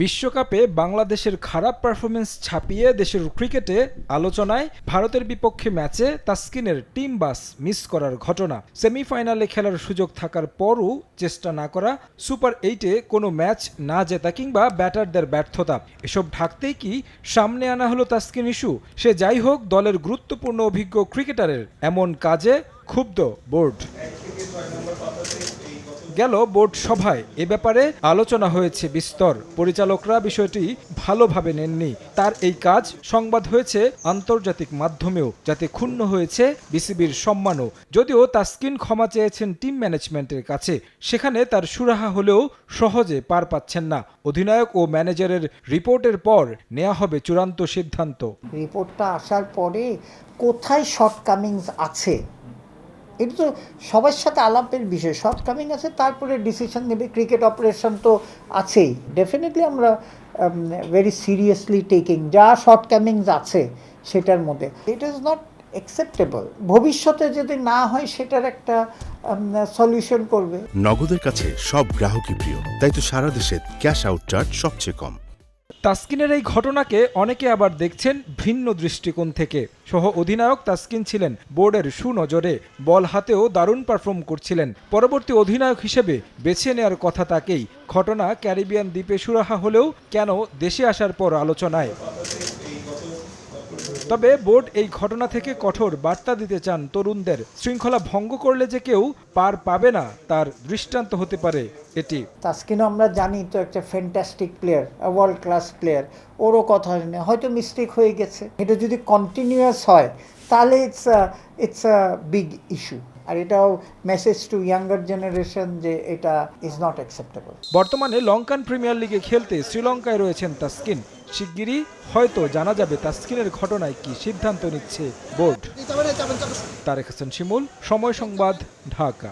বিশ্বকাপে বাংলাদেশের খারাপ পারফরমেন্স ছাপিয়ে দেশের ক্রিকেটে আলোচনায় ভারতের বিপক্ষে ম্যাচে তাসকিনের টিম বাস মিস করার ঘটনা। সেমিফাইনালে খেলার সুযোগ থাকার পরও চেষ্টা না করা, সুপার 8-এ কোনো ম্যাচ না জেতা কিংবা ব্যাটারদের ব্যর্থতা, এসব ঢাকতেই কি সামনে আনা হলো তাসকিন ইস্যু? সে যাই হোক, দলের গুরুত্বপূর্ণ অভিজ্ঞ ক্রিকেটারের এমন কাজে ক্ষুব্ধ বোর্ড। গেল বোর্ড সভায় এ ব্যাপারে আলোচনা হয়েছে বিস্তর। পরিচালকরা বিষয়টি ভালোভাবে নেননি। তার এই কাজ সংবাদ হয়েছে আন্তর্জাতিক মাধ্যমেও, যাতে ক্ষুণ্ণ হয়েছে বিসিবির সম্মানও। যদিও তাসকিন ক্ষমা চেয়েছেন টিম ম্যানেজমেন্টের কাছে, সেখানে তার সুরাহা হলেও সহজে পার পাচ্ছেন না। অধিনায়ক ও ম্যানেজারের রিপোর্টের পর নেওয়া হবে চূড়ান্ত সিদ্ধান্ত। রিপোর্টটা আসার পরে কোথায় শর্টকামিংস আছে, এটা তো সবার সাথে আলাপের বিষয়। শর্টকামিং আছে, তারপরে ডিসিশন নেবে। ক্রিকেট অপারেশন তো আছেই। ডেফিনেটলি আমরা ভেরি সিরিয়াসলি টেকিং যা শর্টকামিংস আছে সেটার মধ্যে। It is not acceptable. ভবিষ্যতে যদি না হয় সেটার একটা সলিউশন করবে। নগদের কাছে সব গ্রাহকই প্রিয়, তাই তো সারা দেশে ক্যাশ আউট চার্জ সবচেয়ে কম। তাসকিনের এই ঘটনাকে অনেকে আবার দেখছেন ভিন্ন দৃষ্টিকোণ থেকে। সহ অধিনায়ক তাসকিন ছিলেন বোর্ডের সুনজরে, বল হাতেও দারুণ পারফর্ম করছিলেন। পরবর্তী অধিনায়ক হিসেবে বেছে নেওয়ার কথা তাকেই। ঘটনা ক্যারিবিয়ান দ্বীপে সুরাহা হলেও কেন দেশে আসার পর আলোচনায়। তবে বোর্ড এই ঘটনা থেকে কঠোর বার্তা দিতে চান তরুণদের। শৃঙ্খলা ভঙ্গ করলে যে কেউ পার পাবে না, তার দৃষ্টান্ত হতে পারে এটি। তাসকিনও আমরা জানি তো একটা fantastic player, world class player. ওরও কথা হয়তো মিস্টেক হয়ে গেছে। এটা যদি কন্টিনিউয়াস হয় তাহলে ইটস আ বিগ ইস্যু। আর এটাও মেসেজ টু ইয়াঙ্গার জেনারেশন যে এটা ইজ নট অ্যাকসেপ্টেবল। বর্তমানে লঙ্কান প্রিমিয়ার লিগে খেলতে শ্রীলঙ্কায় রয়েছেন তাসকিন। শিগগিরই হয়তো জানা যাবে তাসকিনের ঘটনায় কি সিদ্ধান্ত নিচ্ছে বোর্ড। তারেক হাসান শিমুল, সময় সংবাদ, ঢাকা।